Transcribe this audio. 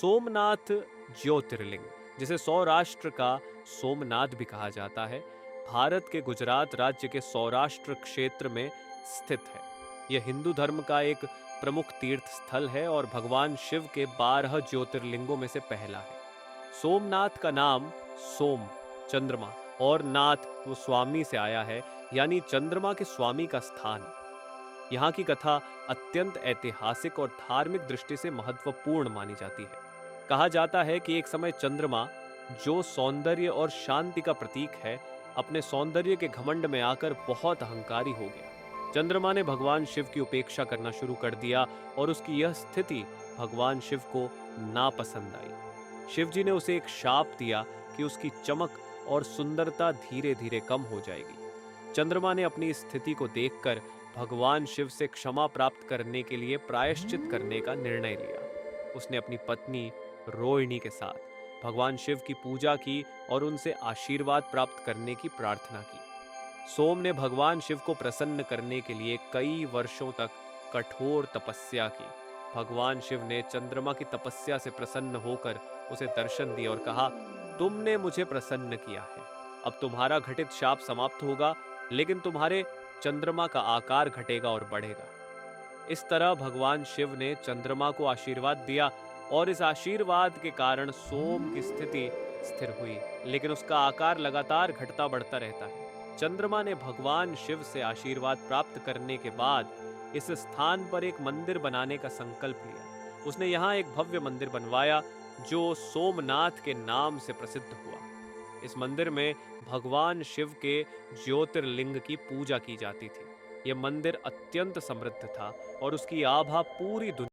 सोमनाथ ज्योतिर्लिंग, जिसे सौराष्ट्र का सोमनाथ भी कहा जाता है, भारत के गुजरात राज्य के सौराष्ट्र क्षेत्र में स्थित है। यह हिंदू धर्म का एक प्रमुख तीर्थ स्थल है और भगवान शिव के 12 ज्योतिर्लिंगों में से पहला है। सोमनाथ का नाम सोम चंद्रमा और नाथ वो स्वामी से आया है, यानी चंद्रमा के स्वामी का स्थान। यहाँ की कथा अत्यंत ऐतिहासिक और धार्मिक दृष्टि से महत्वपूर्ण मानी जाती है। कहा जाता है कि एक समय चंद्रमा, जो सौंदर्य और शांति का प्रतीक है, अपने सौंदर्य के घमंड में आकर बहुत अहंकारी हो गया। चंद्रमा ने भगवान शिव की उपेक्षा करना शुरू कर दिया और उसकी यह स्थिति भगवान शिव को नापसंद आई। शिव जी ने उसे एक शाप दिया कि उसकी चमक और सुंदरता धीरे धीरे कम हो जाएगी। चंद्रमा ने अपनी स्थिति को देखकर भगवान शिव से क्षमा प्राप्त करने के लिए प्रायश्चित करने का निर्णय लिया। उसने अपनी पत्नी रोहिणी के साथ भगवान शिव की पूजा की और उनसे आशीर्वाद प्राप्त करने की प्रार्थना की। सोम ने भगवान शिव को प्रसन्न करने के लिए कई वर्षों तक कठोर तपस्या की। भगवान शिव ने चंद्रमा की तपस्या से प्रसन्न होकर उसे दर्शन दिया और कहा, तुमने मुझे प्रसन्न किया है, अब तुम्हारा घटित शाप समाप्त होगा, लेकिन तुम्हारे चंद्रमा का आकार घटेगा और बढ़ेगा। इस तरह भगवान शिव ने चंद्रमा को आशीर्वाद दिया और इस आशीर्वाद के कारण सोम की स्थिति स्थिर हुई, लेकिन उसका आकार लगातार घटता बढ़ता रहता है। चंद्रमा ने भगवान शिव से आशीर्वाद प्राप्त करने के बाद इस स्थान पर एक मंदिर बनाने का संकल्प लिया। उसने यहाँ एक भव्य मंदिर बनवाया जो सोमनाथ के नाम से प्रसिद्ध हुआ। इस मंदिर में भगवान शिव के ज्योतिर्लिंग की पूजा की जाती थी। यह मंदिर अत्यंत समृद्ध था और उसकी आभा पूरी दुनिया